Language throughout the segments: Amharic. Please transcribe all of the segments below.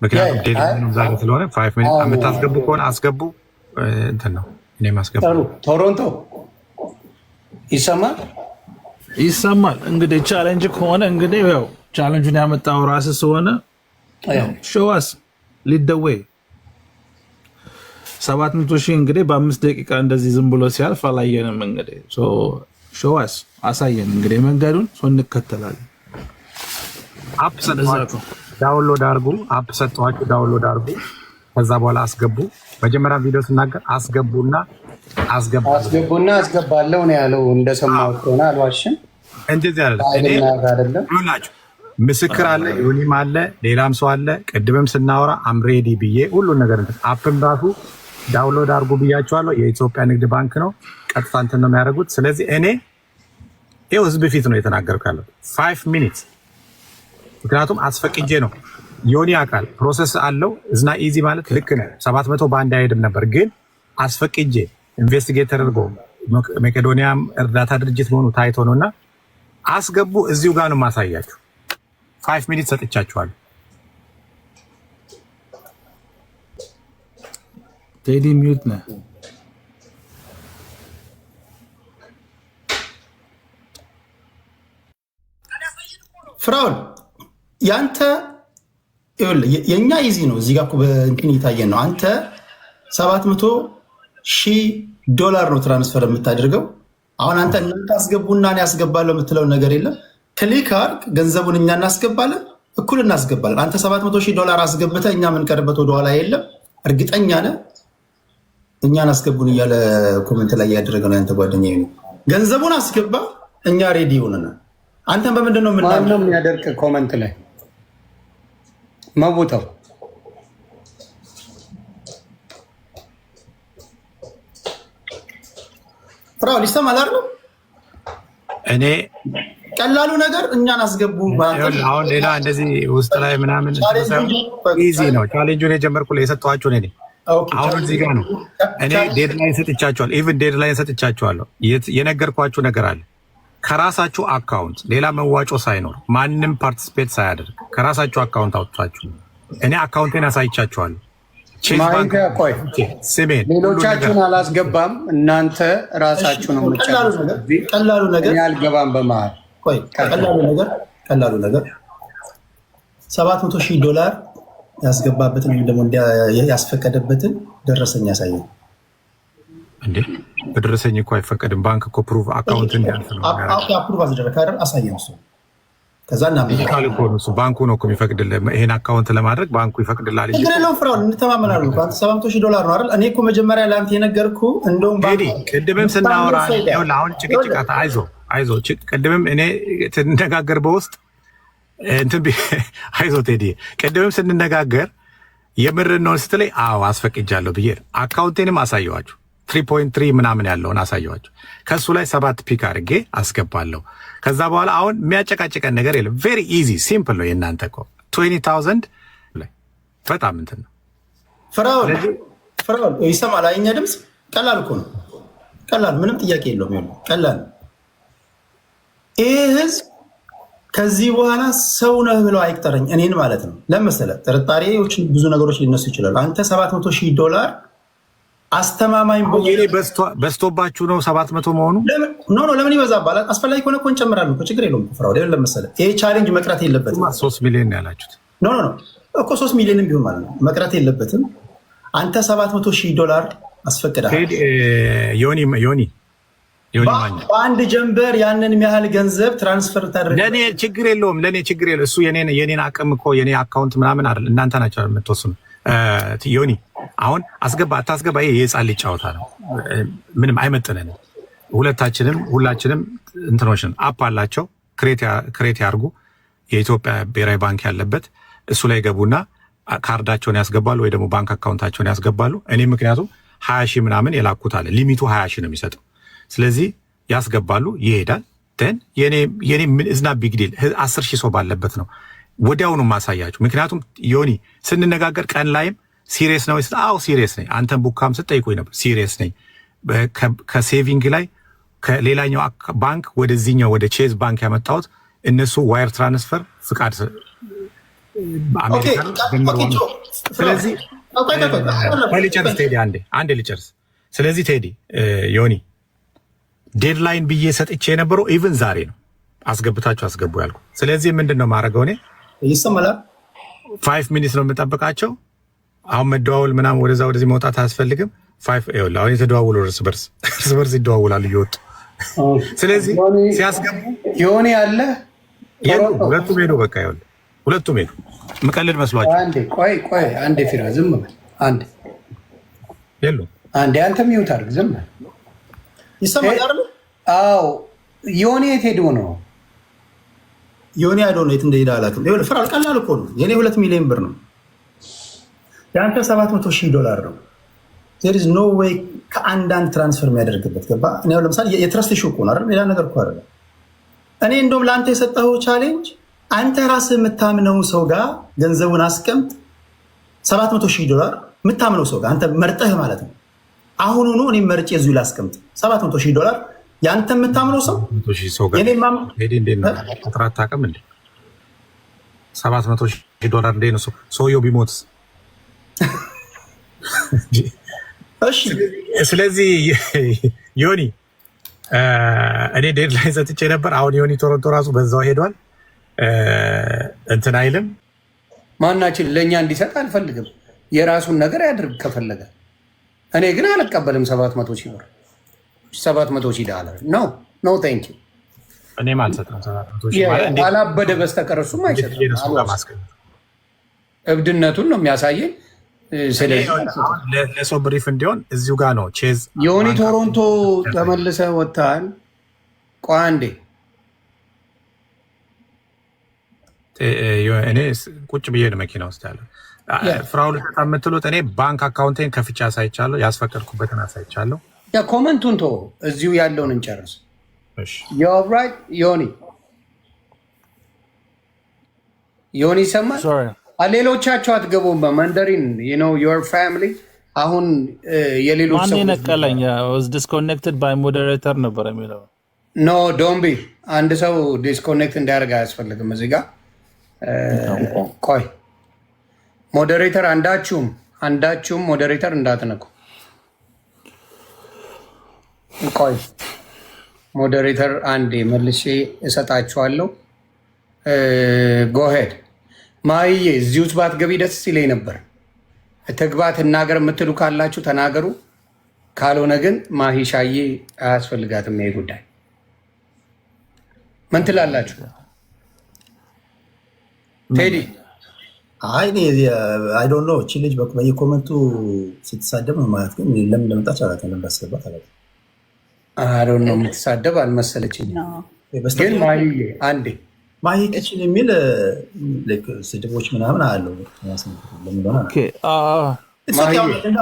ምክንያቱም ዴድላይኑ ዛሬ ስለሆነ 5 ሚኒት የምታስገቡ ከሆነ አስገቡ። እንትን ነው እኔ ማስገቡ። ቶሮንቶ ይሰማል። እንግዲህ ቻሌንጅ ከሆነ እንግዲህ ያው ቻሌንጁን ያመጣው ራስህ ስለሆነ ሾዋስ ሊደወይ 700,000 እንግዲህ በ5 ደቂቃ እንደዚህ ዝም ብሎ ሲያልፍ አላየንም። እንግዲህ ሾዋስ አሳየን እንግዲህ መንገዱን እንከተላለን። አፕ ሰጥቷችሁ ዳውንሎድ አድርጉ። አፕ ሰጥቷችሁ ዳውንሎድ አድርጉ። ከዛ በኋላ አስገቡ። መጀመሪያ ቪዲዮ ስናገር አስገቡና አስገባለሁ ነው ያለው። እንደሰማሁት ከሆነ አልዋሽም። እንደዚህ አይደለም። ሁላችሁ ምስክር አለ፣ ዮኒም አለ፣ ሌላም ሰው አለ። ቅድምም ስናወራ አምሬዲ ብዬ ሁሉን ነገር አፕም ራሱ ዳውንሎድ አድርጉ ብያቸዋለሁ። የኢትዮጵያ ንግድ ባንክ ነው፣ ቀጥታ እንትን ነው የሚያደርጉት። ስለዚህ እኔ ይኸው ህዝብ ፊት ነው የተናገርኩ ያለው 5 ሚኒት፣ ምክንያቱም አስፈቅጄ ነው። ዮኒ አካል ፕሮሰስ አለው እዝና ኢዚ ማለት ልክ ነው። 700 በአንድ አይሄድም ነበር፣ ግን አስፈቅጄ ኢንቨስቲጌት ተደርጎ መቄዶኒያም እርዳታ ድርጅት መሆኑ ታይቶ ነው። እና አስገቡ። እዚሁ ጋር ነው ማሳያችሁ። 5 ሚኒት ሰጥቻችኋለሁ። ቴዲ ሚዩት ነህ። ፍራውል ያንተ የኛ ኢዚ ነው። እዚህ ጋር በእንትን እየታየን ነው። አንተ $700,000 ነው ትራንስፈር የምታደርገው። አሁን አንተ እናንተ አስገቡና እኔ ያስገባለሁ የምትለው ነገር የለም። ክሊክ አድርግ፣ ገንዘቡን እኛ እናስገባለን፣ እኩል እናስገባለን። አንተ $700,000 አስገብተህ እኛ የምንቀርበት ወደኋላ የለም። እርግጠኛ ነህ? እኛን አስገቡን እያለ ኮሜንት ላይ እያደረገ ነው ያንተ ጓደኛ። ገንዘቡን አስገባ፣ እኛ ሬዲ ሆነናል። አንተን በምንድን ነው ማነው የሚያደርግ? ኮሜንት ላይ መቦታው ፍራውል ይሰማል አይደል? እኔ ቀላሉ ነገር እኛን አስገቡ። አሁን ሌላ እንደዚህ ውስጥ ላይ ምናምን ኢዚ ነው። ቻሌንጁን የጀመርኩት የሰጠኋችሁ እኔ ነኝ። አሁን እዚህ ጋር ነው እኔ ዴድላይን ሰጥቻችኋለሁ። ኢቭን ዴድላይን ሰጥቻችኋለሁ። የነገርኳችሁ ነገር አለ። ከራሳችሁ አካውንት ሌላ መዋጮ ሳይኖር ማንም ፓርቲስፔት ሳያደርግ ከራሳችሁ አካውንት አውጥታችሁ እኔ አካውንቴን አሳይቻችኋለሁ። ስሜን ሌሎቻችሁን አላስገባም። እናንተ ራሳችሁ ነው ቀላሉ ነገር አልገባም። በመሀል ቀላሉ ነገር $700,000 ያስገባበትን ወይም ደግሞ ያስፈቀደበትን ደረሰኝ ያሳየን። እንዴ በደረሰኝ እኮ አይፈቀድም። ባንክ እኮ ፕሩቭ አካውንት እንዲያልፍ ነው። አፕሩቭ አስደረገ አይደል? አሳየን እሱ። ከዛ ባንኩ ነው እኮ የሚፈቅድልህ ይሄን አካውንት ለማድረግ ባንኩ ይፈቅድልሃል። ችግር የለውም። ፍራውን እንተማመናለን። አንተ $700,000 ነው አይደል? እኔ እኮ መጀመሪያ ለአንተ የነገርኩህ እንደውም ቅድምም ስናወራ አሁን ጭቅጭቃታ አይዞህ ቅድምም እኔ ስንነጋገር በውስጥ እንትን አይዞህ ቴዲ ቅድምም ስንነጋገር የምርን ነው ስትለኝ አዎ አስፈቅጃለሁ ብዬ አካውንቴንም አሳየኋችሁ 3.3 ምናምን ያለውን አሳየኋችሁ። ከሱ ላይ 7 ፒክ አድርጌ አስገባለሁ። ከዛ በኋላ አሁን የሚያጨቃጭቀን ነገር የለም። ቬሪ ኢዚ ሲምፕል ነው። የእናንተ እኮ 20,000 በጣም እንትን ነው። ፍራውን ይሰማል። አየኛ ድምፅ ቀላል እኮ ነው። ቀላል ምንም ጥያቄ የለውም። ቀላል ይህ ህዝብ ከዚህ በኋላ ሰው ነህ ብለው አይቅጠረኝ እኔን ማለት ነው። ለመሰለ ጥርጣሬዎች ብዙ ነገሮች ሊነሱ ይችላሉ። አንተ $700,000 አስተማማኝ በዝቶባችሁ ነው 700 መሆኑ? ለምን ይበዛባል? አስፈላጊ ከሆነ እኮ እንጨምራለን እኮ ችግር የለውም። ፍራው ለመሰለ ይሄ ቻሌንጅ መቅረት የለበትም። 3 ሚሊዮን ያላችሁት እኮ 3 ሚሊዮንም ቢሆን ማለት ነው መቅረት የለበትም። አንተ $700,000 አስፈቅዳል። ዮኒ በአንድ ጀንበር ያንን ያህል ገንዘብ ትራንስፈር ታደርግ። ለእኔ ችግር የለውም። እሱ የኔን አቅም እኮ የኔ አካውንት ምናምን አይደል። እናንተ ናቸው የምትወስኑ። ዮኒ አሁን አስገባ አታስገባ ይሄ የህፃን ልጅ ጨዋታ ነው። ምንም አይመጥነንም። ሁላችንም እንትኖች ነን። አፕ አላቸው ክሬት ያርጉ። የኢትዮጵያ ብሔራዊ ባንክ ያለበት እሱ ላይ ገቡና ካርዳቸውን ያስገባሉ ወይ ደግሞ ባንክ አካውንታቸውን ያስገባሉ። እኔ ምክንያቱም 20,000 ምናምን የላኩት አለ። ሊሚቱ 20,000 ነው የሚሰጠው። ስለዚህ ያስገባሉ፣ ይሄዳል። የኔ እዝና ቢግ ዲል 10,000 ሰው ባለበት ነው ወዲያውኑ ማሳያችሁ። ምክንያቱም ዮኒ ስንነጋገር ቀን ላይም ሲሪየስ ነው ይስጥ። አዎ ሲሪየስ ነኝ። አንተን ቡካም ስጠይቁኝ ነበር። ሲሪየስ ነኝ። ከሴቪንግ ላይ ከሌላኛው ባንክ ወደዚህኛው ወደ ቼዝ ባንክ ያመጣሁት እነሱ ዋየር ትራንስፈር ፍቃድ ስለዚህ ልጨርስ ቴዲ፣ አንዴ ልጨርስ። ስለዚህ ቴዲ ዮኒ ዴድላይን ብዬ ሰጥቼ የነበረው ኢቭን ዛሬ ነው አስገብታችሁ አስገቡ ያልኩ። ስለዚህ ምንድን ነው ማድረገው እኔ ይሰማላል 5 ሚኒት ነው የምጠብቃቸው። አሁን መደዋወል ምናምን ወደዛ ወደዚህ መውጣት አያስፈልግም። 5 ይኸውልህ አሁን የተደዋወሉ እርስ በርስ ይደዋወላሉ እየወጡ። ስለዚህ ሲያስገቡ የሆነ ያለ ሁለቱም ሄዱ። በቃ ይኸውልህ ሁለቱም ሄዱ። ምቀልድ መስሏቸው ቆይ አንዴ ፊራ ዝም በል አንዴ የሉም። አንዴ አንተ ሚውት አድርግ ዝም በል ይሰማል አይደል? አዎ የሆነ የት ሄዶ ነው? የሆነ ያለው ነው የት እንደሄደ አላውቅም። ይኸውልህ ፍራል ቀላል እኮ ነው። የኔ 2 ሚሊዮን ብር ነው፣ የአንተ $700,000 ነው። there is no way ከአንዳንድ ትራንስፈር የሚያደርግበት ገባ። እኔ ለምሳሌ የትረስት ሹ እኮ ነው አይደል? ሌላ ነገር እኮ አይደለም። እኔ እንደውም ለአንተ የሰጠኸው ቻሌንጅ አንተ ራስህ የምታምነው ሰው ጋር ገንዘቡን አስቀምጥ። $700,000 የምታምነው ሰው ጋር አንተ መርጠህ ማለት ነው። አሁኑኑ እኔ መርጬ እዚሁ ላስቀምጥ $700,000 ያንተ የምታምነው ሰው አታውቅም እንዴ? $700,000 እንዴ ነው ሰውየው ቢሞትስ? እሺ ስለዚህ ዮኒ እኔ ዴድላይን ሰጥቼ ነበር። አሁን ዮኒ ቶሮንቶ ራሱ በዛው ሄዷል። እንትን አይልም። ማናችን ለእኛ እንዲሰጥ አልፈልግም። የራሱን ነገር ያድርግ ከፈለገ። እኔ ግን አልቀበልም። $700,000 $700,000 ነው ቴንክ ዩ። እኔም አልሰጥም $700,000 አላበደ በስተቀር እሱም አይሰጥም። እብድነቱን ነው የሚያሳየን። ለሰው ብሪፍ እንዲሆን እዚሁ ጋር ነው ቼዝ የሆኒ ቶሮንቶ ተመልሰ ወጥተሃል። ቆይ አንዴ እኔ ቁጭ ብዬ ነው መኪና ውስጥ ያለው። ፍራውል የምትሉት እኔ ባንክ አካውንቴን ከፍቼ አሳይቻለሁ፣ ያስፈቀድኩበትን አሳይቻለሁ። ኮመንቱን ቶ እዚሁ ያለውን እንጨርስ። ዮኒ ይሰማል። ሌሎቻቸው አትገቡም በመንደሪን ዮር ፋሚሊ። አሁን የሌሎች ሰው ነቀለኝ ዲስኮኔክትድ ባይ ሞዴሬተር ነበር የሚለው። ኖ ዶንቢ አንድ ሰው ዲስኮኔክት እንዲያደርግ አያስፈልግም። እዚህ ጋር ቆይ ሞዴሬተር አንዳችሁም ሞዴሬተር እንዳትነኩ። ቆይ ሞዴሬተር አንዴ መልሼ እሰጣችኋለሁ። ጎሄድ ማይዬ እዚህ ውስጥ ባትገቢ ደስ ይለኝ ነበር። ትግባ ትናገር የምትሉ ካላችሁ ተናገሩ። ካልሆነ ግን ማሂሻዬ አያስፈልጋትም ይሄ ጉዳይ። ምን ትላላችሁ? ቴዲ አይ ዶንት ኖ እቺ ልጅ በየኮመንቱ ስትሳደብ ነው ማለት ግን ለምን እንደመጣች አላውቅም። ለምባስገባት አላውቅም። አይ ዶንት ኖ የምትሳደብ አልመሰለችኝም። ግን ማሂዬ አንዴ ማሂ ኪችን የሚል ስድቦች ምናምን አለው።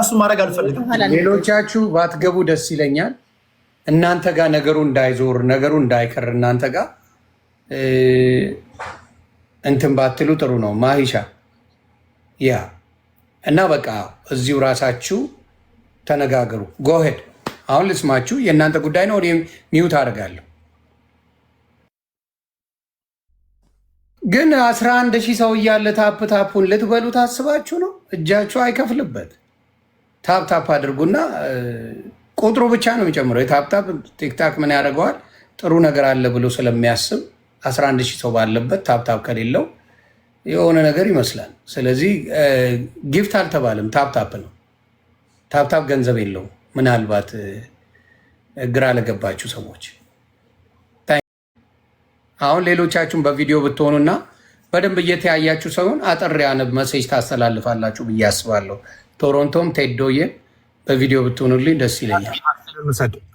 እሱ ማድረግ አልፈልግም። ሌሎቻችሁ ባትገቡ ደስ ይለኛል። እናንተ ጋር ነገሩ እንዳይዞር ነገሩ እንዳይቀር እናንተ ጋር እንትን ባትሉ ጥሩ ነው። ማሂሻ ያ እና በቃ እዚሁ ራሳችሁ ተነጋገሩ። ጎሄድ አሁን ልስማችሁ። የእናንተ ጉዳይ ነው። እኔ ሚውት አደርጋለሁ። ግን 11,000 ሰው እያለ ታፑን ልትበሉ ታስባችሁ ነው? እጃችሁ አይከፍልበት። ታፕ አድርጉና ቁጥሩ ብቻ ነው የሚጨምረው። የታፕ ቲክታክ ምን ያደርገዋል? ጥሩ ነገር አለ ብሎ ስለሚያስብ 11,000 ሰው ባለበት ታፕ ከሌለው የሆነ ነገር ይመስላል። ስለዚህ ጊፍት አልተባለም፣ ታፕ ነው። ታፕ ገንዘብ የለውም። ምናልባት ግራ ለገባችሁ ሰዎች አሁን ሌሎቻችሁን በቪዲዮ ብትሆኑና በደንብ እየተያያችሁ ሰውን አጠር ያለ መሴጅ ታስተላልፋላችሁ ብዬ አስባለሁ። ቶሮንቶም ቴዶዬን በቪዲዮ ብትሆኑልኝ ደስ ይለኛል።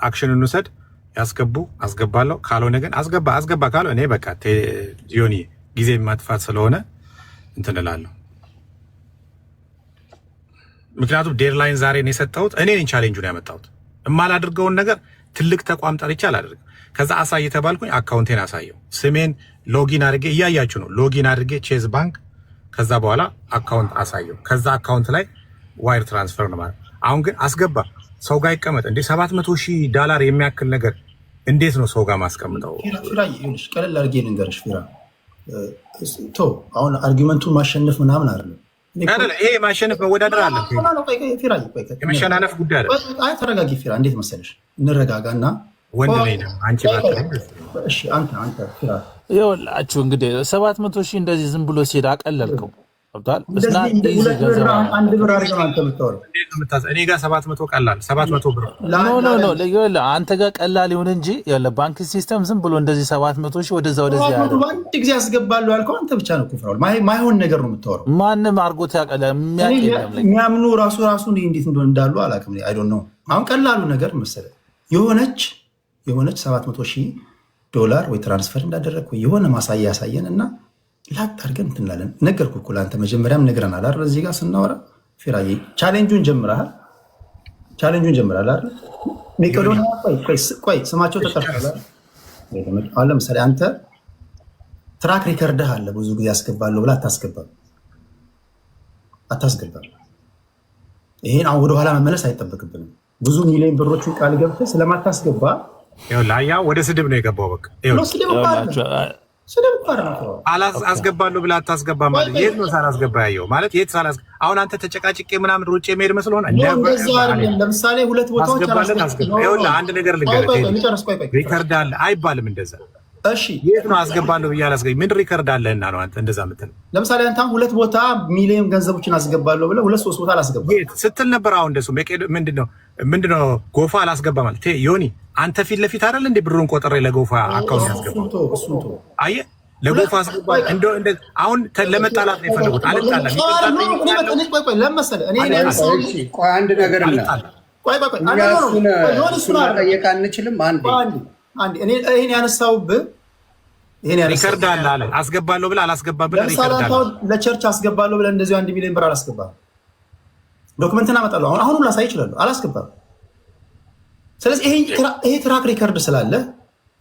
አክሽን እንውሰድ። ያስገቡ አስገባለሁ፣ ካልሆነ ግን አስገባ ካለው እኔ በቃ ዮኒ ጊዜ ማጥፋት ስለሆነ እንትን እላለሁ። ምክንያቱም ዴድላይን ዛሬ ነው የሰጠሁት። እኔ ነኝ ቻሌንጁን ያመጣሁት። የማላደርገውን ነገር ትልቅ ተቋም ጠርቼ አላደርግም። ከዛ አሳይ የተባልኩኝ አካውንቴን አሳየው። ስሜን ሎጊን አድርጌ እያያችሁ ነው። ሎጊን አድርጌ ቼዝ ባንክ፣ ከዛ በኋላ አካውንት አሳየው። ከዛ አካውንት ላይ ዋይር ትራንስፈር ነው ማለት። አሁን ግን አስገባ ሰው ጋር ይቀመጥ እንዴ? $700,000 የሚያክል ነገር እንዴት ነው ሰው ጋር ማስቀምጠው? ቀለል አድርጌ ልንገርሽ ፊራ፣ አሁን አርጊመንቱን ማሸነፍ ምናምን አይደለም። ይሄ ማሸነፍ መወዳደር አለ። የመሸናነፍ ጉዳይ አለ። ተረጋጊ ፊራ፣ እንዴት መሰለሽ እንረጋጋና ወንድ ነኝ ደግሞ አንቺ አንተ ፊራ ይኸውላችሁ እንግዲህ 700 ሺህ እንደዚህ ዝም ብሎ ሲሄድ አቀለልከው። አንድ ብር አድርገን አንተ የምታወራው እኔ ጋር 700 ቀላል 700 ብር አንተ ጋር ቀላል ይሁን እንጂ ባንክ ሲስተም ዝም ብሎ እንደዚህ 700 ሺህ ወደዛ ወደዚህ ያለ አንድ ጊዜ ያስገባሉ ያልከው አንተ ብቻ ነው። ኩፍራው ማይሆን ነገር ነው የምታወራው። ማንም አርጎት ያቀለ የሚያምኑ ራሱ እንዴት እንደሆነ እንዳሉ አላውቅም። አይ ዶንት ኖ። አሁን ቀላሉ ነገር መሰለ የሆነች 700 ሺህ ዶላር ወይ ትራንስፈር እንዳደረግ ወይ የሆነ ማሳያ ያሳየን እና ላጥ አድርገን እንትላለን። ነገርኩህ እኮ ለአንተ መጀመሪያም ነግረናል አይደል? እዚህ ጋር ስናወራ ፊራዬ ቻሌንጁን ጀምረሃል አይደል? ሜቄዶኒያ ቆይ ስማቸው ተጠርቷል። አሁን ለምሳሌ አንተ ትራክ ሪከርድህ አለ። ብዙ ጊዜ ያስገባለሁ ብለህ አታስገባም። ይሄን አሁን ወደኋላ መመለስ አይጠበቅብንም። ብዙ ሚሊዮን ብሮችን ቃል ገብተህ ስለማታስገባ ያ ወደ ስድብ ነው የገባው። በቃ አስገባለሁ ብለህ አታስገባ ማለት የት ነው ሳላስገባ ያየው ማለት የት ሳላስገባ አሁን አንተ ተጨቃጭቄ ምናምን ሩጬ መሄድ መስሎህ ለምሳሌ ሁለት ቦታዎች አንድ ነገር ልንገርህ ሪከርድ አለ አይባልም እንደዛ። እሺ የት ነው አስገባለሁ ብዬ አላስገባም። ምን ሪከርድ አለህና ነው አንተ እንደዛ የምትለው? ለምሳሌ አንተ ሁለት ቦታ ሚሊዮን ገንዘቦችን አስገባለሁ ብለህ 2-3 ቦታ አላስገባም ስትል ነበር። አሁን እንደሱ ምንድነው ጎፋ አላስገባ ማለት ዮኒ አንተ ፊት ለፊት አይደል እንደ ብሩን ቆጥሬ ለጎፋ አካውንት ያስገባው። አየህ ለጎፋ አስገባ አሁን ለመጣላት ነው የፈለጉት። አልጣላም። አንድ ነገር ጠየቅ አንችልም። ይሄን ያነሳውብህ ሪከርድ አለ አስገባለሁ ብለህ አላስገባም ብለህ ሪከርድ አለ። ለቸርች አስገባለሁ ብለህ እንደዚህ 1 ሚሊዮን ብር አላስገባም። ዶክመንትን አመጣለሁ አሁን ላሳይ እችላለሁ። አላስገባም። ስለዚህ ይሄ ትራክ ሪከርድ ስላለ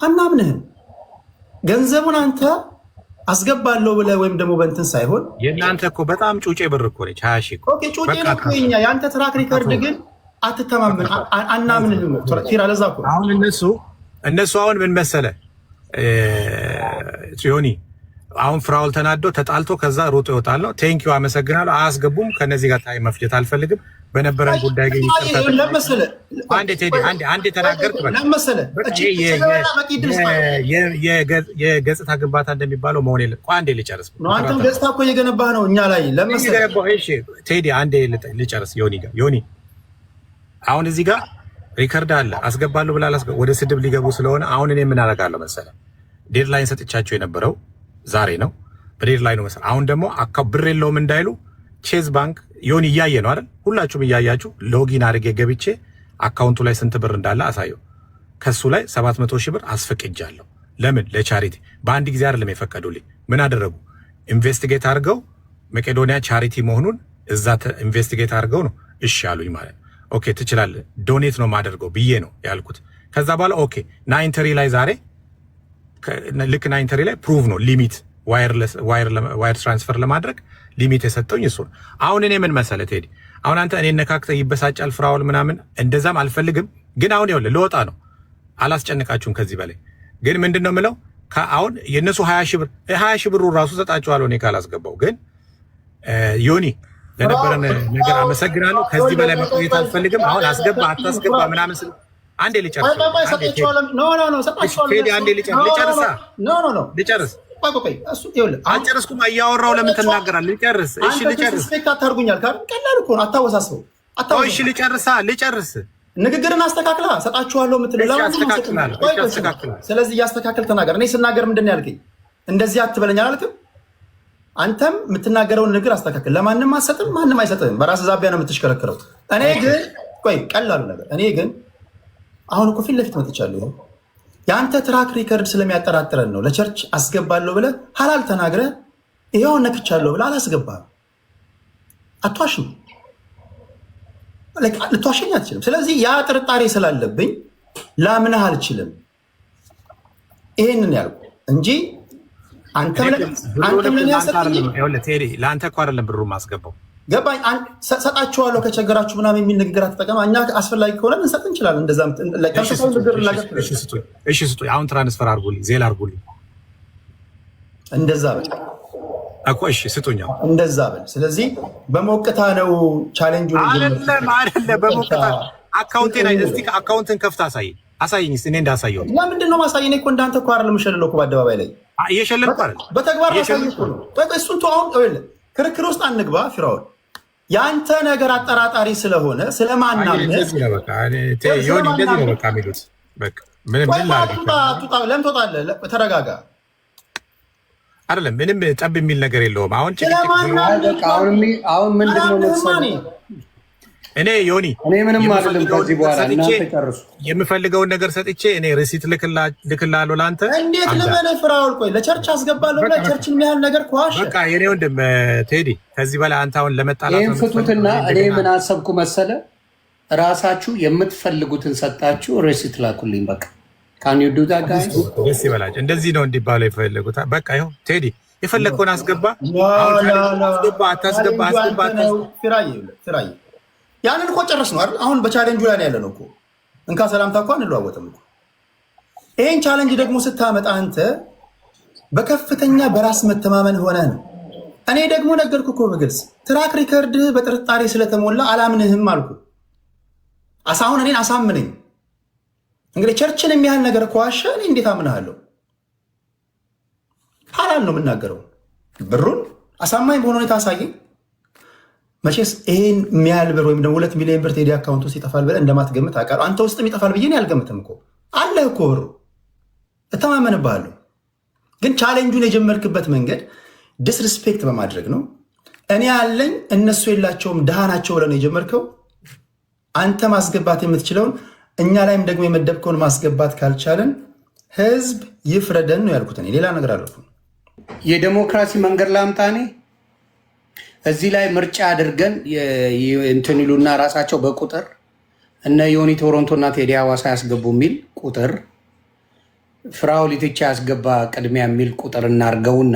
አናምንህም። ገንዘቡን አንተ አስገባለሁ ብለህ ወይም ደግሞ በእንትን ሳይሆን የእናንተ እኮ በጣም ጩጬ ብር እኮ ነች 20 ሺህ ኦኬ ጩጬ ነው እኮ የአንተ ትራክ ሪከርድ ግን አትተማመን አናምንህም። ፊራ ለዛ እኮ አሁን እነሱ አሁን ምን መሰለህ ዮኒ አሁን ፍራውል ተናዶ ተጣልቶ ከዛ ሮጦ ይወጣል። ቴንኪው አመሰግናለሁ። አያስገቡም። ከነዚህ ጋር ታይ መፍጀት አልፈልግም። በነበረን ጉዳይ ግን አንዴ ተናገርክ። የገጽታ ግንባታ እንደሚባለው መሆን የለም። አንዴ ልጨርስ። አንተም ገጽታ እኮ እየገነባህ ነው እኛ ላይ ቴዲ አንዴ ልጨርስ። ዮኒ አሁን እዚህ ጋር ሪከርድ አለ አስገባለሁ ብላ ወደ ስድብ ሊገቡ ስለሆነ አሁን እኔ ምን አደርጋለሁ መሰለህ ዴድላይን ሰጥቻቸው የነበረው ዛሬ ነው። በዴድላይኑ መሰለህ አሁን ደግሞ ብር የለውም እንዳይሉ ቼዝ ባንክ ዮኒ እያየ ነው አይደል? ሁላችሁም እያያችሁ ሎጊን አድርጌ ገብቼ አካውንቱ ላይ ስንት ብር እንዳለ አሳየው። ከሱ ላይ 700 ሺህ ብር አስፈቅጃለሁ። ለምን? ለቻሪቲ። በአንድ ጊዜ አይደለም የፈቀዱልኝ። ምን አደረጉ? ኢንቨስቲጌት አድርገው መቄዶኒያ ቻሪቲ መሆኑን እዛ ኢንቨስቲጌት አድርገው ነው እሺ አሉኝ ማለት ነው። ኦኬ ትችላለህ፣ ዶኔት ነው ማደርገው ብዬ ነው ያልኩት። ከዛ በኋላ ኦኬ ናይንተሪ ላይ ዛሬ ልክ ናይንተሪ ላይ ፕሩቭ ነው ሊሚት ዋየር ትራንስፈር ለማድረግ ሊሚት የሰጠውኝ እሱ ነው። አሁን እኔ ምን መሰለህ ቴዲ፣ አሁን አንተ እኔ ነካክተህ ይበሳጫል ፍራውል ምናምን እንደዛም አልፈልግም። ግን አሁን ይኸውልህ ልወጣ ነው፣ አላስጨንቃችሁም ከዚህ በላይ ግን ምንድን ነው የምለው አሁን የእነሱ 20 ሺህ ብሩ ራሱ ሰጣችኋለሁ እኔ ካላስገባው። ግን ዮኒ ለነበረን ነገር አመሰግናለሁ። ከዚህ በላይ መቆየት አልፈልግም። አሁን አስገባ አታስገባ ምናምን ስለ አንዴ ልጨርስ አልጨረስኩም። እያወራሁ ለምን ትናገራለህ? ልጨርስ። እሺ ልጨርስ። አታርጉኛል ካል ቀላል እኮ ነው። አታወሳስበው። እሺ ልጨርስ። ንግግርን አስተካክላ ሰጣችኋለሁ የምትለው ስለዚህ እያስተካከል ተናገር። እኔ ስናገር ምንድን ነው ያልከኝ? እንደዚህ አትበለኝ አላልክም? አንተም የምትናገረውን ንግግር አስተካክል። ለማንም አትሰጥም፣ ማንም አይሰጥም። በራስ ዛቢያ ነው የምትሽከረክረው። እኔ ግን ቀላሉ ነገር እኔ ግን አሁን እኮ ፊት ለፊት መጥቻለሁ። የአንተ ትራክ ሪከርድ ስለሚያጠራጥረን ነው ለቸርች አስገባለሁ ብለህ ሀላል ተናግረህ ይኸው ነክቻለሁ ብለህ አላስገባህም። አትዋሽም፣ ልትዋሸኝ አትችልም። ስለዚህ ያ ጥርጣሬ ስላለብኝ ላምንህ አልችልም። ይሄንን ያልኩ እንጂ አንተም ለአንተ እኮ አይደለም ብሩ ማስገባው። ገባኝ። ሰጣችኋለሁ ከቸገራችሁ ምናምን የሚል ንግግር አትጠቀም። እኛ አስፈላጊ ከሆነ ልንሰጥ እንችላለን። እንደዛ እሺ ስጡኝ። አሁን ትራንስፈር አድርጉልኝ፣ ዜል አድርጉልኝ። እንደዛ በል እኮ እሺ፣ ስጡኛው እንደዛ በል። ስለዚህ በሞቅታ ነው ቻሌንጁ። አይደለም በሞቅታ አካውንቴን እስቲ አካውንትን ከፍታ አሳየኝ እስቲ እኔ እንዳሳየው። ለምንድን ነው ማሳየኝ? እኔ እኮ እንዳንተ እኮ አይደለም የምሸልለው እኮ በአደባባይ ላይ እየሸለልኩ አይደል? በተግባር ማሳየኝ እኮ ነው። በቃ እሱን ተው። አሁን ክርክር ውስጥ አንግባ ፊራውን። የአንተ ነገር አጠራጣሪ ስለሆነ ስለማናምን እንደዚህ ነው በቃ የሚሉት። በቃ ለምን ትወጣለህ? ተረጋጋ። አይደለም ምንም ጠብ የሚል ነገር የለውም። አሁን አሁን ምንድን ነው መሰለኝ እኔ ዮኒ እኔ ምንም አይደለም። ከዚህ በኋላ እናንተ ጨርሱ። የምፈልገውን ነገር ሰጥቼ እኔ ሪሲት ልክላለሁ ለአንተ። እንዴት ልበልህ ፍራውል? ቆይ ለቸርች አስገባለሁ ብለህ ቸርችን የሚያህል ነገር ከዋሸ በቃ የኔ ወንድም ቴዲ፣ ከዚህ በላይ አንተ አሁን ለመጣላት ይህን ፍቱትና እኔ ምን አሰብኩ መሰለ፣ ራሳችሁ የምትፈልጉትን ሰጣችሁ ሪሲት ላኩልኝ። በቃ ካንዩዱ ጋር ደስ ይበላችሁ። እንደዚህ ነው እንዲባለው የፈለጉት። በቃ ይኸው ቴዲ የፈለግከውን አስገባ። አታስገባ ፊራዬ ያንን እኮ ጨርስ ነው አይደል? አሁን በቻሌንጁ ላይ ያለ ነው እኮ እንካ ሰላምታ እኮ አንለዋወጥም እኮ። ይሄን ቻሌንጅ ደግሞ ስታመጣ አንተ በከፍተኛ በራስ መተማመን ሆነ ነው። እኔ ደግሞ ነገርኩ እኮ በግልጽ ትራክ ሪከርድ በጥርጣሬ ስለተሞላ አላምንህም አልኩ። አሁን እኔን አሳምነኝ። እንግዲህ ቸርችን የሚያህል ነገር ከዋሸ እኔ እንዴት አምንሃለሁ? ሐላል ነው የምናገረው። ብሩን አሳማኝ በሆነ ሁኔታ አሳየኝ። መቼስ ይሄን የሚያህል ብር ወይም ደግሞ 2 ሚሊዮን ብር ቴዲ አካውንት ውስጥ ይጠፋል ብለህ እንደማትገምት አውቃለሁ። አንተ ውስጥም ይጠፋል ብዬ እኔ አልገምትም እኮ አለ እኮ ብሩ፣ እተማመንብሃለሁ። ግን ቻሌንጁን የጀመርክበት መንገድ ዲስሪስፔክት በማድረግ ነው። እኔ ያለኝ እነሱ የላቸውም ድሃ ናቸው ብለህ ነው የጀመርከው። አንተ ማስገባት የምትችለውን እኛ ላይም ደግሞ የመደብከውን ማስገባት ካልቻለን ህዝብ ይፍረደን ነው ያልኩት። እኔ ሌላ ነገር አለኩ። የዴሞክራሲ መንገድ ላምጣኔ እዚህ ላይ ምርጫ አድርገን እንትን ይሉና ራሳቸው በቁጥር እነ ዮኒ ቶሮንቶና ቴዲ ሐዋሳ ያስገቡ የሚል ቁጥር፣ ፍራኦል ኢቲቻ ያስገባ ቅድሚያ የሚል ቁጥር እናርገውና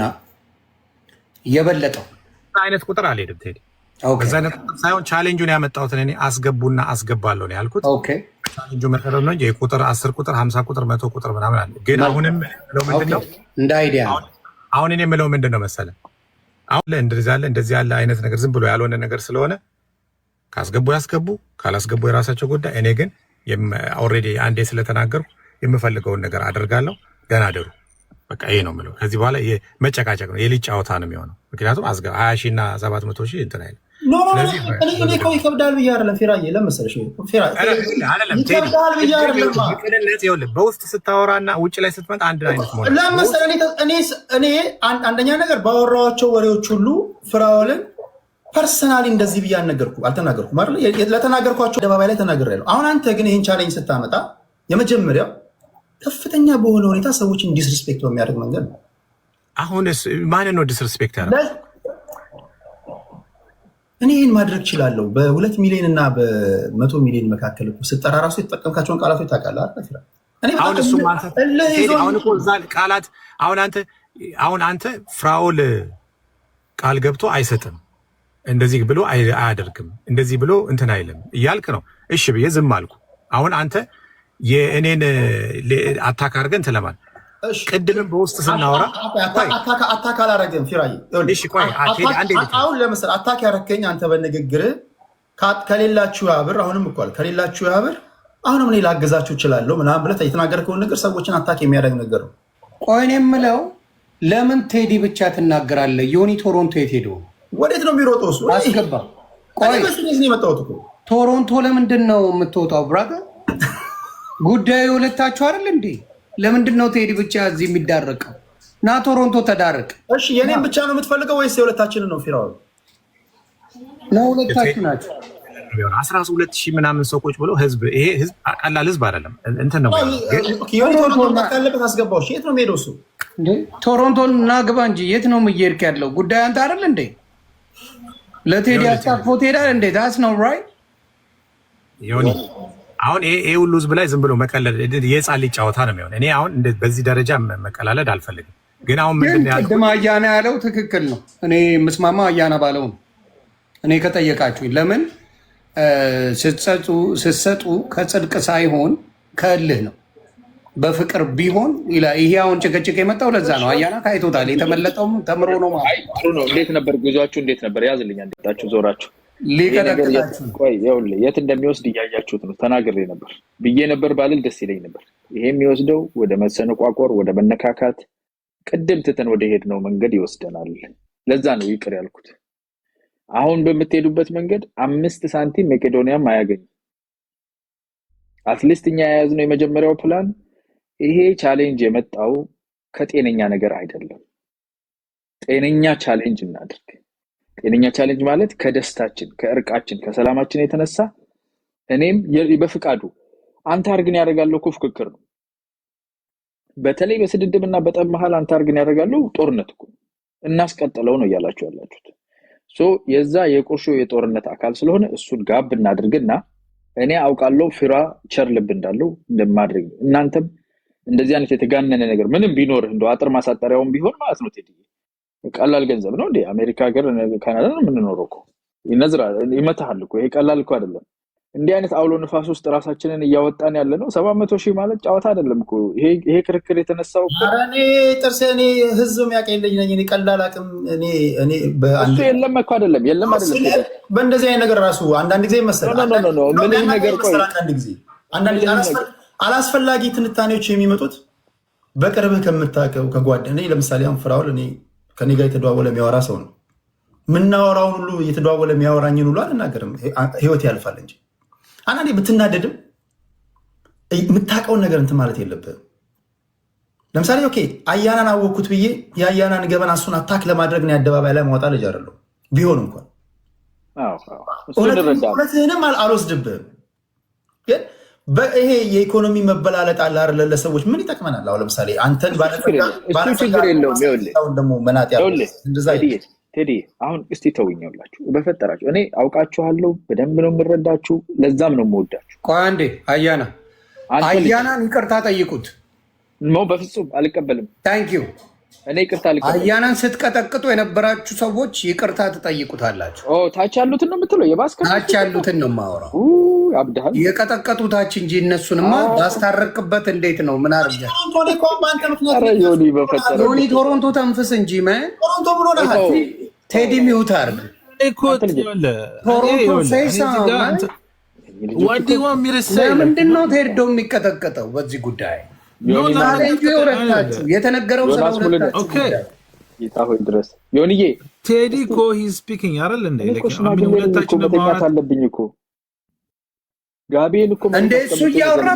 የበለጠው አይነት ቁጥር አልሄድም ቴዲ። በዛ አይነት ሳይሆን ቻሌንጁን ያመጣሁትን እኔ አስገቡና አስገባለሁ ነው ያልኩት። ኦኬ ቻሌንጁ መሰረት ነው እንጂ የቁጥር 10 ቁጥር 50 ቁጥር 100 ቁጥር ምናምን አለ። ግን አሁንም ምለው ምንድነው እንደ አይዲያ አሁን እኔ ምለው ምንድነው መሰለ አሁን እንደዚህ ያለ አይነት ነገር ዝም ብሎ ያልሆነ ነገር ስለሆነ ካስገቡ ያስገቡ፣ ካላስገቡ የራሳቸው ጉዳይ። እኔ ግን ኦልሬዲ አንዴ ስለተናገርኩ የምፈልገውን ነገር አደርጋለሁ። ደህና አደሩ። በቃ ይሄ ነው የምለው። ከዚህ በኋላ መጨቃጨቅ ነው፣ የልጅ ጨዋታ ነው የሚሆነው። ምክንያቱም 20 ሺህ እና 700 ሺህ እንትን አይደለም። እኔ እኮ ይከብዳል ብዬ አይደለም ፊራዬ፣ ለመሰለሽ በውስጥ ስታወራና ውጭ ላይ ስትመጣ አንድ አይነት ሆነ። ለመሰለህ እኔ አንደኛ ነገር ባወራኋቸው ወሬዎች ሁሉ ፍራኦልን ፐርሰናሊ እንደዚህ ብዬ አልተናገርኩም አይደል? ለተናገርኳቸው አደባባይ ላይ ተናግሬያለሁ። አሁን አንተ ግን ይህን ቻሌንጅ ስታመጣ የመጀመሪያው ከፍተኛ በሆነ ሁኔታ ሰዎችን ዲስሪስፔክት በሚያደርግ መንገድ ነው። አሁን ማንን ነው ዲስሪስፔክት ያደረገው? እኔ ይህን ማድረግ እችላለሁ። በ2 ሚሊዮን እና በ100 ሚሊዮን መካከል ስጠራ ራሱ የተጠቀምካቸውን ቃላቶች ታውቃለህ። አሁን አንተ ፍራኦል ቃል ገብቶ አይሰጥም፣ እንደዚህ ብሎ አያደርግም፣ እንደዚህ ብሎ እንትን አይልም እያልክ ነው። እሺ ብዬ ዝም አልኩ። አሁን አንተ የእኔን አታክ አድርገን ትለማል። ቅድምም በውስጥ ስናወራ አታክ አላረገም ፊራዬ። አሁን ለምሳሌ አታክ ያረከኝ አንተ በንግግር ከሌላችሁ ያብር፣ አሁንም እኮ ከሌላችሁ ያብር፣ አሁንም እኔ ላገዛችሁ እችላለሁ ምናምን ብለህ የተናገርከውን ነገር ሰዎችን አታክ የሚያደርግ ነገር ነው። ቆይ እኔ የምለው ለምን ቴዲ ብቻ ትናገራለህ? ዮኒ ቶሮንቶ የት ሄዶ ወዴት ነው የሚሮጠው? እሱ አስገባ። ቆይ የመጣሁት እኮ ቶሮንቶ ለምንድን ነው የምትወጣው? ብራዘር ጉዳዩ የሁለታችሁ አይደል እንዴ? ለምንድን ነው ቴዲ ብቻ እዚህ የሚዳረቀው? ና ቶሮንቶ ተዳረቅ። እሺ የኔን ብቻ ነው የምትፈልገው ወይስ የሁለታችንን ነው? ፊራኦል ነው ሁለታችሁ ናቸው። 12,000 ምናምን ሰው ቁጭ ብሎ ህዝብ፣ ይሄ ህዝብ ቀላል ህዝብ አይደለም። እንትን ነው ካለበት አስገባው። የት ነው የምሄደው? እሱ ቶሮንቶን ናግባ እንጂ የት ነው የምሄድክ ያለው? ጉዳይ አንተ አይደል እንዴ? ለቴዲ አስታፎ ትሄዳለህ እንዴ? ዳስ ነው ራይት ዮኒ። አሁን ይሄ ሁሉ ህዝብ ላይ ዝም ብሎ መቀለድ የህፃን ልጅ ጨዋታ ነው የሚሆን። እኔ አሁን በዚህ ደረጃ መቀላለድ አልፈልግም። ግን አሁን ምንድን ነው ያልኩት? ቅድም አያና ያለው ትክክል ነው። እኔ ምስማማ አያና ባለው ነው። እኔ ከጠየቃችሁኝ ለምን ስትሰጡ ከጽድቅ ሳይሆን ከእልህ ነው። በፍቅር ቢሆን ይላል። ይሄ አሁን ጭቅጭቅ የመጣው ለዛ ነው። አያና ታይቶታል። የተመለጠውም ተምሮ ነው ማለት ጥሩ ነው። እንዴት ነበር ጉዟችሁ? እንዴት ነበር? ያዝልኝ አንዳችሁ ዞራችሁ ሊቀጠቅጣችሁ ቆይ ይኸውልህ የት እንደሚወስድ እያያችሁት ነው። ተናግሬ ነበር ብዬ ነበር ባልል ደስ ይለኝ ነበር። ይሄ የሚወስደው ወደ መሰነቋቆር፣ ወደ መነካካት፣ ቅድም ትተን ወደ ሄድ ነው መንገድ ይወስደናል። ለዛ ነው ይቅር ያልኩት። አሁን በምትሄዱበት መንገድ 5 ሳንቲም መቄዶንያም አያገኝም። አትሊስት እኛ የያዝነው የመጀመሪያው ፕላን ይሄ ቻሌንጅ የመጣው ከጤነኛ ነገር አይደለም። ጤነኛ ቻሌንጅ እናድርግ። ጤነኛ ቻሌንጅ ማለት ከደስታችን፣ ከእርቃችን፣ ከሰላማችን የተነሳ እኔም በፍቃዱ አንተ አርግን ያደርጋለሁ እኮ ፍክክር ነው። በተለይ በስድድብና በጠብ መሃል አንተ አርግን ያደርጋለሁ ጦርነት እኮ እናስቀጥለው ነው እያላችሁ ያላችሁት። የዛ የቁርሾ የጦርነት አካል ስለሆነ እሱን ጋብ እናድርግና እኔ አውቃለሁ ፊራ ቸር ልብ እንዳለው እንደማድረግ እናንተም እንደዚህ አይነት የተጋነነ ነገር ምንም ቢኖር እንደው አጥር ማሳጠሪያውን ቢሆን ማለት ነው ቴዲ ቀላል ገንዘብ ነው እንዴ? አሜሪካ ሀገር ካናዳ ነው የምንኖረው እኮ ይነዝራል ይመታሃል እኮ። ይሄ ቀላል እኮ አይደለም። እንዲህ አይነት አውሎ ንፋስ ውስጥ ራሳችንን እያወጣን ያለ ነው። 700,000 ማለት ጨዋታ አይደለም እኮ። ይሄ ክርክር የተነሳው እኮ እኔ ጥርሴ እኔ ህዝብ የሚያቀልኝ ነኝ። እኔ ቀላል አቅም እኔ በአንድ የለም እኮ አይደለም በእንደዚህ አይነት ነገር ራሱ አንዳንድ ጊዜ መሰለህ ምን ነገር ቆይ አንዳንድ ጊዜ አላስፈላጊ ትንታኔዎች የሚመጡት በቅርብህ ከምታውቀው ከጓደኛ ለምሳሌ አሁን ፍራውል እኔ ከኔ ጋር የተደዋወለ የሚያወራ ሰው ነው። ምናወራውን ሁሉ የተደዋወለ የሚያወራኝን ሁሉ አልናገርም። ህይወት ያልፋል እንጂ አንዳንዴ ብትናደድም የምታውቀውን ነገር እንትን ማለት የለብህም። ለምሳሌ ኦኬ አያናን አወቅኩት ብዬ የአያናን ገበና እሱን አታክ ለማድረግ ነው አደባባይ ላይ ማውጣት ልጅ አይደለሁ። ቢሆን እንኳን እውነትህንም አልወስድብህም። ግን ይሄ የኢኮኖሚ መበላለጥ አለ አይደለ? ለሰዎች ምን ይጠቅመናል? አሁን ለምሳሌ አንተን ደግሞ መናጥ ቴዲ አሁን እስቲ ተውኛላችሁ በፈጠራችሁ። እኔ አውቃችኋለሁ፣ በደንብ ነው የምረዳችሁ፣ ለዛም ነው የምወዳችሁ። ቆይ አንዴ አያናን ይቅርታ ጠይቁት። ኖ በፍጹም አልቀበልም። ታንክ ዩ። እኔ ይቅርታ አልቀበልም። አያናን ስትቀጠቅጡ የነበራችሁ ሰዎች ይቅርታ ትጠይቁታላችሁ። ታች ያሉትን ነው የምትለው? ታች ያሉትን ነው የማወራው። አብዳል የቀጠቀጡ ታች እንጂ እነሱንማ ባስታረቅበት እንዴት ነው? ምን አርገ ዮኒ ቶሮንቶ ተንፍስ እንጂ ቴዲ ሚውት አርግ ምንድን ነው ቴዶ የሚቀጠቀጠው በዚህ ጉዳይ? የተነገረው ሆይ ድረስ ዮኒዬ ቴዲ እኮ ስፒኪንግ አይደል እንዴ? አለብኝ እኮ ጋቤን እኮ እንደ እሱ እያወራ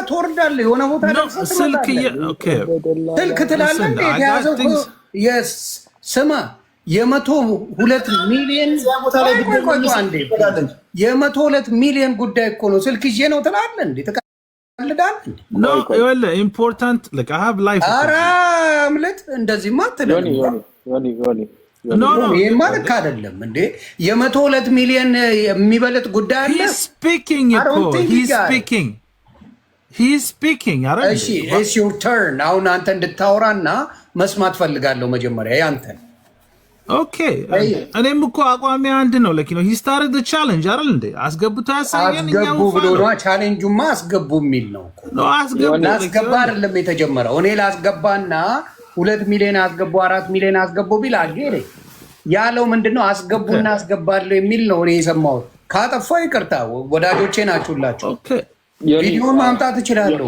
ትወርዳለህ። የሆነ ቦታ ስልክ ትላለህ እንዴ? የተያዘው ስማ 102 ሚሊዮን የ102 ሚሊዮን ጉዳይ እኮ ነው። ስልክ ይዤ ነው ትላለህ እንዴ? ኢምፖርታንት አምልጥ እንደዚህ ማትለም ይሄማ ልክ አይደለም እንዴ? 102 ሚሊዮን የሚበልጥ ጉዳይ አለ። እሺ ዩር ተርን። አሁን አንተ እንድታወራና መስማት ፈልጋለሁ። መጀመሪያ ያንተን ኦኬ። እኔም እኮ አቋሚ አንድ ነው። ለኪ ነው ሂስታሪክ ቻሌንጅ አይደል እንዴ? አስገቡታ ያሳየን አስገቡ ብሎ ነው ቻሌንጁማ። አስገቡ የሚል ነው እኮ ላስገባ አይደለም የተጀመረው። እኔ ላስገባና 2 ሚሊዮን አስገቡ 4 ሚሊዮን አስገቡ ቢል አገሬ ያለው ምንድነው? አስገቡና አስገባለሁ የሚል ነው እኔ የሰማሁት። ካጠፋው ይቅርታ፣ ወዳጆቼ ናችሁላችሁ። ቪዲዮን ማምጣት እችላለሁ።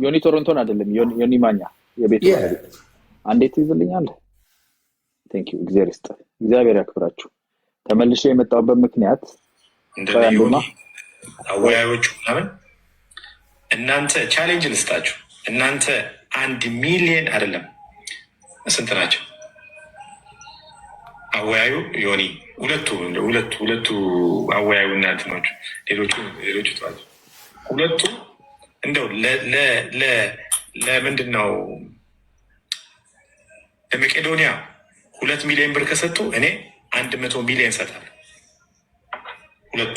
ዮኒ ቶሮንቶን አይደለም ዮኒ ማኛ የቤት አንዴት ይዝልኛለህ። ቴንክ ዩ እግዚአብሔር ያክብራችሁ። ተመልሼ የመጣሁበት ምክንያት እንደዚህ አወያዮቹ ምናምን እናንተ ቻሌንጅ ልስጣችሁ። እናንተ 1 ሚሊዮን አይደለም ስንት ናቸው? አወያዩ ዮኒ ሁለቱ አወያዩ እናንተ ናቸው። ሌሎቹ ተዋቸው። ሁለቱ እንደው ለምንድን ነው ለመቄዶንያ 2 ሚሊዮን ብር ከሰጡ እኔ 100 ሚሊዮን ሰጣለሁ። ሁለቱ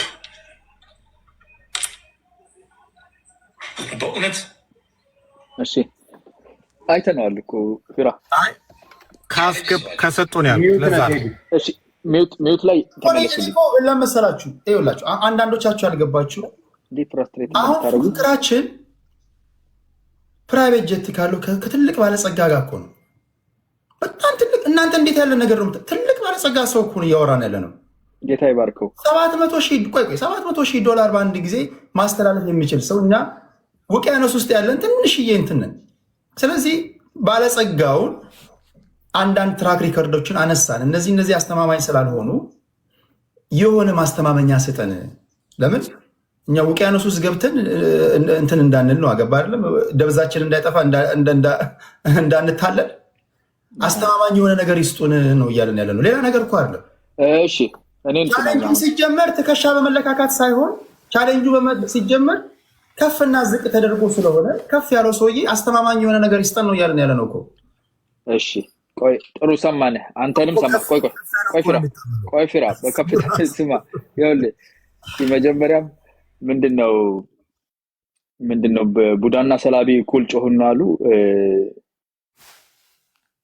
በእውነት እሺ አይተናል እኮ ፊራ ከሰጡ ነው ያሉት። ለዛ እሺ ሚውት ላይ ተመለስልኝ። ለመሰላችሁ ይኸውላችሁ አንዳንዶቻችሁ ያልገባችሁ እንዴት ፍራስትሬት አሁን እንደምታደርጉ ፍቅራችን ፕራይቬት ጀት ካለው ከትልቅ ባለጸጋ ጋር እኮ ነው። በጣም ትልቅ እናንተ እንዴት ያለ ነገር ነው? ትልቅ ባለጸጋ ሰው እኮ ነው እያወራን ያለ ነው። ጌታ ይባርከው። 700,000 ዶላር በአንድ ጊዜ ማስተላለፍ የሚችል ሰው እኛ ውቅያኖስ ውስጥ ያለን ትንሽዬ እንትን ነን። ስለዚህ ባለጸጋውን አንዳንድ ትራክ ሪከርዶችን አነሳን። እነዚህ አስተማማኝ ስላልሆኑ የሆነ ማስተማመኛ ስጠን። ለምን እኛ ውቅያኖስ ውስጥ ገብተን እንትን እንዳንል ነው። አገባ አይደለም ደብዛችን እንዳይጠፋ እንዳንታለል አስተማማኝ የሆነ ነገር ይስጡን ነው እያለን ያለ ነው። ሌላ ነገር እኮ አይደለም። እሺ እኔን ቻሌንጁ ሲጀመር ትከሻ በመለካካት ሳይሆን ቻሌንጁ ሲጀመር ከፍና ዝቅ ተደርጎ ስለሆነ ከፍ ያለው ሰውዬ አስተማማኝ የሆነ ነገር ይስጠን ነው እያለን ያለ ነው እኮ። እሺ ቆይ ጥሩ ሰማነህ። አንተንም ሰማ። ቆይ ፊራ በከፍታ ስማ። ይኸውልህ መጀመሪያም ምንድነው ቡዳና ሰላቢ እኩል ጮሁና አሉ።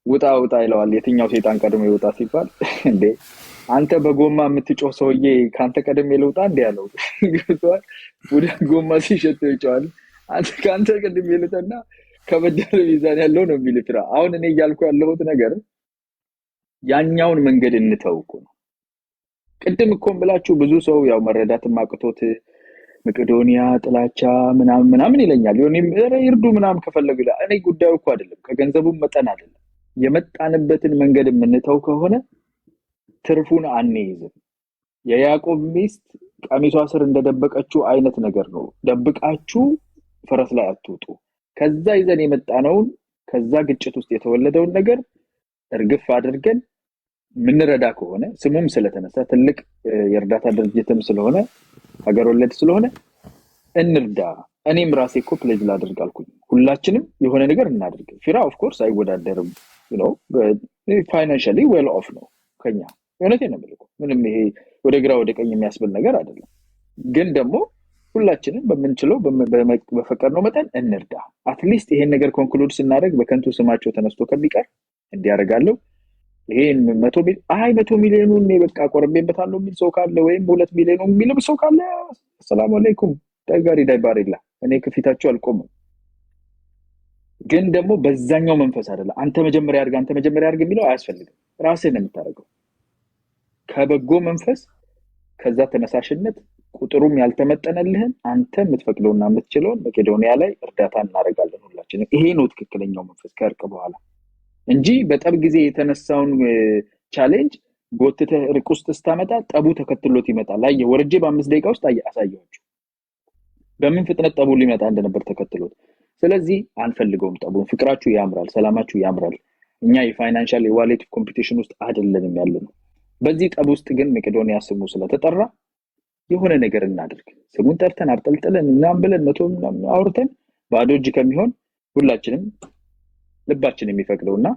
ውጣ ይለዋል። የትኛው ሰይጣን ቀድሞ ይወጣ ሲባል እንዴ አንተ በጎማ የምትጮህ ሰውዬ ካንተ ቀድሜ ልውጣ እንዴ ያለው ገብቶሃል። ቡዳ ጎማ ሲሸተው ይጮሃል። አንተ ካንተ ቀድሜ ልውጣና ከበደለ ሚዛን ያለው ነው የሚል ፍራ። አሁን እኔ እያልኩ ያለሁት ነገር ያኛውን መንገድ እንተውኩ ነው። ቅድም እኮ ብላችሁ ብዙ ሰው ያው መረዳትም አቅቶት መቄዶንያ ጥላቻ ምናምን ይለኛል። ይርዱ ምናምን ከፈለጉ ይላል። እኔ ጉዳዩ እኮ አይደለም ከገንዘቡም መጠን አይደለም። የመጣንበትን መንገድ የምንተው ከሆነ ትርፉን አንይዝም። የያዕቆብ ሚስት ቀሚሷ ስር እንደደበቀችው አይነት ነገር ነው። ደብቃችሁ ፈረስ ላይ አትውጡ። ከዛ ይዘን የመጣነውን ከዛ ግጭት ውስጥ የተወለደውን ነገር እርግፍ አድርገን ምንረዳ ከሆነ ስሙም ስለተነሳ ትልቅ የእርዳታ ድርጅትም ስለሆነ ሀገር ወለድ ስለሆነ እንርዳ። እኔም ራሴ እኮ ፕሌጅ ላድርግ አልኩኝ። ሁላችንም የሆነ ነገር እናድርግ። ፊራ ኦፍ ኮርስ አይወዳደርም ነው ፋይናንሻሊ ዌል ኦፍ ነው ከኛ። እውነቴን ነው የምልህ። ምንም ይሄ ወደ ግራ ወደ ቀኝ የሚያስብል ነገር አይደለም። ግን ደግሞ ሁላችንም በምንችለው በፈቀድነው መጠን እንርዳ። አትሊስት ይሄን ነገር ኮንክሉድ ስናደርግ በከንቱ ስማቸው ተነስቶ ከሚቀር እንዲያደርጋለሁ ይሄን 100 ሚሊዮኑን በቃ ቆርቤበታለሁ የሚል ሰው ካለ ወይም 2 ሚሊዮኑ የሚልም ሰው ካለ ሰላም አለይኩም ተጋሪ ዳይባሪላ እኔ ከፊታችሁ አልቆምም። ግን ደግሞ በዛኛው መንፈስ አይደለም። አንተ መጀመሪያ አድርግ የሚለው አያስፈልግም። ራስህን ነው የምታደርገው ከበጎ መንፈስ ከዛ ተነሳሽነት ቁጥሩም ያልተመጠነልህን አንተ የምትፈቅደውና የምትችለውን መቄዶንያ ላይ እርዳታ እናደርጋለን ሁላችንም። ይሄ ነው ትክክለኛው መንፈስ ከእርቅ በኋላ እንጂ በጠብ ጊዜ የተነሳውን ቻሌንጅ ጎትተህ እርቅ ውስጥ ስታመጣ ጠቡ ተከትሎት ይመጣል። አየህ ወርጄ በ5 ደቂቃ ውስጥ አሳየኋችሁ በምን ፍጥነት ጠቡ ሊመጣ እንደነበር ተከትሎት። ስለዚህ አንፈልገውም ጠቡን። ፍቅራችሁ ያምራል፣ ሰላማችሁ ያምራል። እኛ የፋይናንሻል የዋሌት ኮምፒቲሽን ውስጥ አይደለንም ያለነው። በዚህ ጠብ ውስጥ ግን መቄዶንያ ስሙ ስለተጠራ የሆነ ነገር እናድርግ። ስሙን ጠርተን አርጠልጥለን እናም ብለን 100 ምናምን አውርተን ባዶ እጅ ከሚሆን ሁላችንም ልባችን የሚፈቅደውና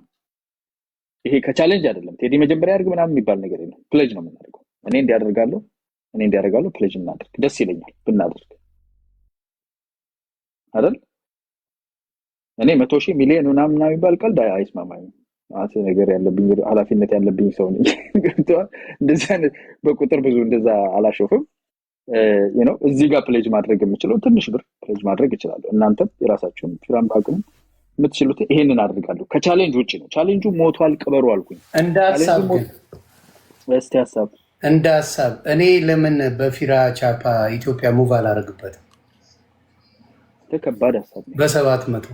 ይሄ ከቻሌንጅ አይደለም። ቴዲ መጀመሪያ ያርግ ምናምን የሚባል ነገር የለም። ፕሌጅ ነው የምናደርገው። እኔ እንዲያደርጋለሁ ፕሌጅ እናድርግ። ደስ ይለኛል ብናደርግ አይደል? እኔ 100,000 ሚሊዮን ምናምን የሚባል ቀልድ አይስማማኝም። ማለት ነገር ያለብኝ ኃላፊነት ያለብኝ ሰው ነኝ። እንደዚህ አይነት በቁጥር ብዙ እንደዛ አላሾፍም። እዚህ ጋር ፕሌጅ ማድረግ የምችለው ትንሽ ብር ፕሌጅ ማድረግ እችላለሁ። እናንተም የራሳችሁን ፊራም አቅም የምትችሉት ይሄንን አድርጋለሁ። ከቻሌንጅ ውጪ ነው። ቻሌንጁ ሞቷል ቅበሩ አልኩኝ። እንደ ሀሳብ እኔ ለምን በፊራ ቻፓ ኢትዮጵያ ሙቭ አላደርግበትም? ተከባድ ሀሳብ ነው። በ700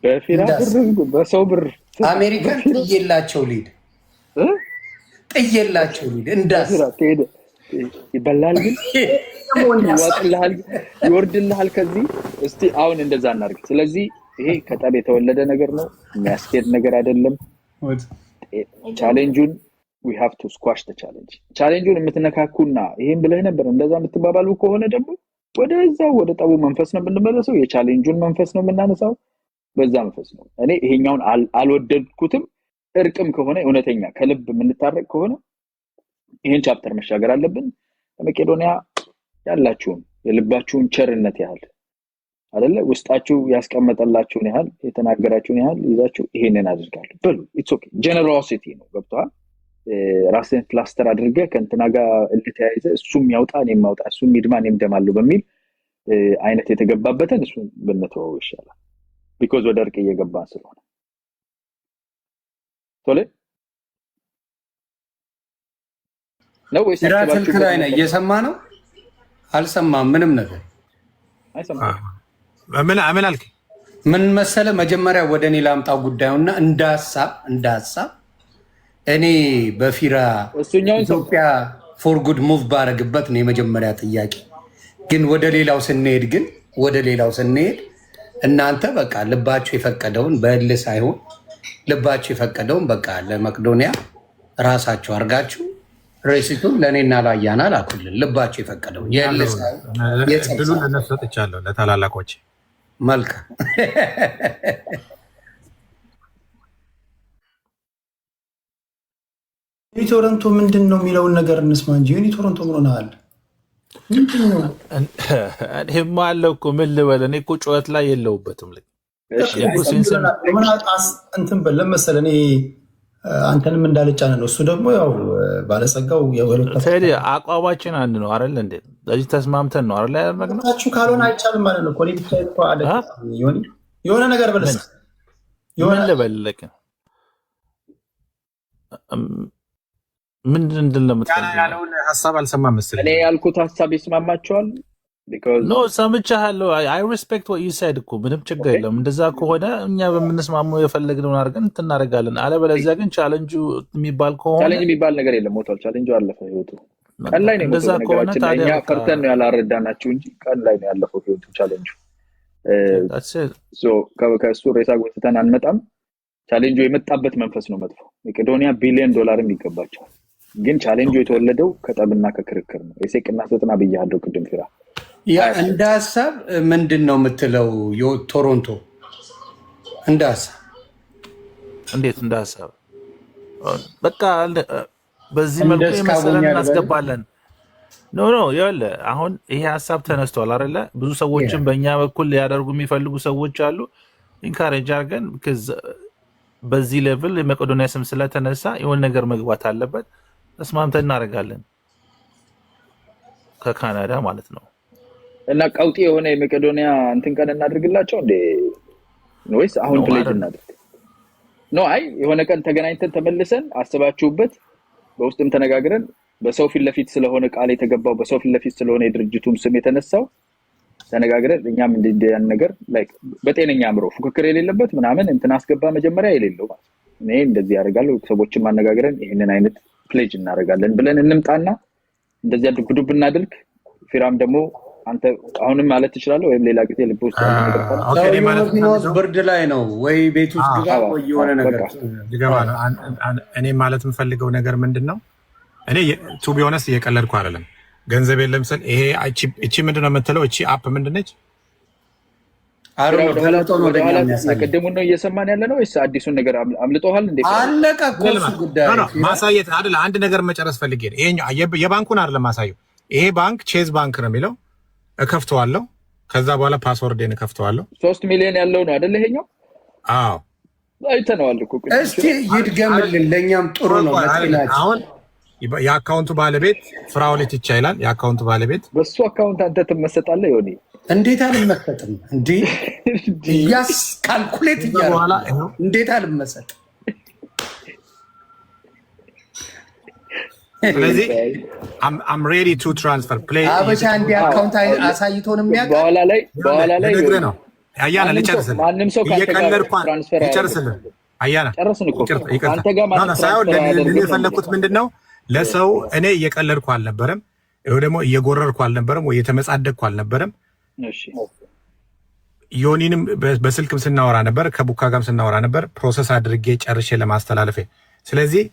በፊራ ብር በሰው ብር አሜሪካን ጥየላቸው ሊድ ይበላል ግን ይወርድልሃል ከዚህ። እስቲ አሁን እንደዛ እናድርግ። ስለዚህ ይሄ ከጠብ የተወለደ ነገር ነው፣ የሚያስኬድ ነገር አይደለም። ቻሌንጁን we have to squash the challenge። ቻሌንጁን የምትነካኩና ይሄን ብለህ ነበር እንደዛ የምትባባሉ ከሆነ ደግሞ ወደ ጠቡ መንፈስ ነው የምንመለሰው። የቻሌንጁን መንፈስ ነው የምናነሳው። በዛ መንፈስ ነው። እኔ ይሄኛውን አልወደድኩትም። እርቅም ከሆነ እውነተኛ ከልብ የምንታረቅ ከሆነ ይሄን ቻፕተር መሻገር አለብን። በመቄዶንያ ያላችሁን የልባችሁን ቸርነት ያህል አይደለ ውስጣችሁ ያስቀመጠላችሁን ያህል የተናገራችሁን ያህል ይዛችሁ ይሄንን አድርጋለሁ በሉ። ኢትስ ኦኬ ጀነሮሲቲ ነው። ገብቶሃል? ራስን ፕላስተር አድርገህ ከእንትና ጋር እንተያይዘ እሱም ያውጣ እኔም ማውጣ እሱም ይድማ እኔም ደማለሁ በሚል አይነት የተገባበትን እሱ ብንተወው ይሻላል። ቢኮዝ ወደ እርቅ እየገባን ስለሆነ ቶሎ ነው ወይስ ስልክ ላይ ነው እየሰማ ነው? አልሰማም ምንም ነገር አይሰማም። ምን አልክ? ምን መሰለ መጀመሪያ ወደ እኔ ላምጣው ጉዳዩና እንደ ሀሳብ እኔ በፊራ ኢትዮጵያ ፎር ጉድ ሙቭ ባረግበት ነው የመጀመሪያ ጥያቄ። ግን ወደ ሌላው ስንሄድ እናንተ በቃ ልባችሁ የፈቀደውን በእል ሳይሆን ልባችሁ የፈቀደውን በቃ ለመቅዶኒያ ራሳችሁ አድርጋችሁ ሬሲቱን ለእኔና ላያና ላኩልን። ልባችሁ የፈቀደውን የእል ሳይሆን ድሉን ለነሱ ሰጥቻለሁ ለታላላቆች። መልካም ዩኒ ቶሮንቶ ምንድን ነው የሚለውን ነገር እንስማ እንጂ ዩኒ ቶሮንቶ ምን ሆነሃል? ይህማ አለው እኮ ምን ልበል እኔ እኮ ጩኸት ላይ የለውበትም። እንትን በለም መሰለህ እኔ አንተንም እንዳልጫነ ነው እሱ ደግሞ ያው ባለጸጋው ቴዲ አቋማችን አንድ ነው አይደል እንዴ? ለዚህ ተስማምተን ነው አይደል ያደረግነው። ታችሁ ካልሆነ አይቻልም ማለት ነው። ኮሌ ብቻ እኮ አለ የሆነ ነገር በለስ ምን ልበልልህ ምንድን እንደምትፈልግ ያለውን ሀሳብ አልሰማም መሰለኝ። እኔ ያልኩት ሀሳብ ይስማማቸዋል። ኖ ሰምቻለሁ። አይ ሪስፔክት ዋት ዩ ሴድ እኮ ምንም ችግር የለም። እንደዛ ከሆነ እኛ በምንስማማው የፈለግነውን አድርገን እናደርጋለን። አለበለዚያ ግን ቻሌንጁ የሚባል ከሆነ ቻሌንጅ የሚባል ነገር የለም። ሞቷል። ቻሌንጁ አለፈ። ህይወቱ ቀን ላይ ነው እንደዛ የሞተው። ከሆነ ነገራችን ታዲያ እኛ ፈርተን ነው ያላረዳናችሁ እንጂ ቀን ላይ ነው ያለፈው ህይወቱ ቻሌንጁ። ከእሱ ሬሳ ጎትተን አንመጣም። ቻሌንጁ የመጣበት መንፈስ ነው መጥፎ። መቄዶንያ $1 ቢሊዮን ይገባቸዋል። ግን ቻሌንጁ የተወለደው ከጠብና ከክርክር ነው። የሴቅና ሰጥና ብያለሁ ቅድም ፊራ። ያ እንደ ሀሳብ ምንድን ነው የምትለው? ቶሮንቶ እንደ ሀሳብ እንዴት እንደ ሀሳብ በቃ በዚህ መልኩ የመሰለን እናስገባለን። ኖ ይኸውልህ አሁን ይሄ ሀሳብ ተነስቷል አይደለ? ብዙ ሰዎችን በእኛ በኩል ሊያደርጉ የሚፈልጉ ሰዎች አሉ። ኢንካሬጅ አድርገን በዚህ ሌቭል የመቄዶንያ ስም ስለተነሳ የሆነ ነገር መግባት አለበት። ተስማምተን እናደርጋለን ከካናዳ ማለት ነው። እና ቀውጢ የሆነ የመቄዶንያ እንትን ቀን እናድርግላቸው እንዴ ወይስ አሁን ፕሌጅ እናድርግ? አይ የሆነ ቀን ተገናኝተን ተመልሰን አስባችሁበት በውስጥም ተነጋግረን በሰው ፊት ለፊት ስለሆነ ቃል የተገባው በሰው ፊት ለፊት ስለሆነ የድርጅቱም ስም የተነሳው ተነጋግረን እኛም እንደያን ነገር ላይክ በጤነኛ አምሮ ፉክክር የሌለበት ምናምን እንትን አስገባ መጀመሪያ የሌለው ማለት እኔ እንደዚህ ያደርጋለሁ ሰዎችን ማነጋግረን ይሄንን አይነት ፕሌጅ እናደርጋለን ብለን እንምጣና እንደዚህ አድርጉ እናድርግ። ፊራም ደግሞ አንተ አሁንም ማለት ትችላለህ ወይም ሌላ ጊዜ ልብ ውስጥ ብርድ ላይ ነው ወይ ቤት ውስጥ ግባ ወይ የሆነ ነገር ይገባ ነው። እኔ ማለት የምፈልገው ነገር ምንድነው? እኔ ቱ ቢ ኦነስት እየቀለድኩ አይደለም። ገንዘብ የለም ስል ይሄ እቺ ምንድነው የምትለው? እቺ አፕ ምንድነች? ቅድሙን ነው እየሰማን ያለ ነው ወይስ አዲሱን ነገር አምልጦሃል እንዴ? አለቀ እኮ እሱ ጉዳይ ማሳየት አይደለ። አንድ ነገር መጨረስ ፈልጌ ነው። ይሄኛው የባንኩን አይደለም ማሳየው። ይሄ ባንክ ቼዝ ባንክ ነው የሚለው። እከፍተዋለሁ። ከዛ በኋላ ፓስወርዴን እከፍተዋለሁ። 3 ሚሊዮን ያለው ነው አይደል ይሄኛው? አዎ አይተነዋል እኮ። እስቲ ይድገምልን ለኛም ጥሩ ነው። አሁን የአካውንቱ ባለቤት ፍራውሌት ይቻላል። የአካውንቱ ባለቤት በሱ አካውንት አንተ ትመሰጣለህ ይሆን? እንዴት አልመሰጥም እንዴ? ያስ ካልኩሌት ይያላ እንዴት አልመሰጥ? ስለዚህ I'm ready to transfer play አበሻ እንደ አካውንት አሳይቶን የሚያውቅ በኋላ ላይ ነው። አያና ልጨርስልህ። ማንንም ሰው እየቀለድኳን ልጨርስልህ። አያና ጨርስን እኮ አንተ ጋር የፈለኩት ምንድነው ለሰው እኔ እየቀለድኩ አልነበረም፣ ወይ ደግሞ እየጎረርኩ አልነበረም፣ ወይ የተመጻደቅኩ አልነበረም። እሺ ዮኒንም በስልክም ስናወራ ነበር፣ ከቡካ ጋርም ስናወራ ነበር፣ ፕሮሰስ አድርጌ ጨርሼ ለማስተላለፍ። ስለዚህ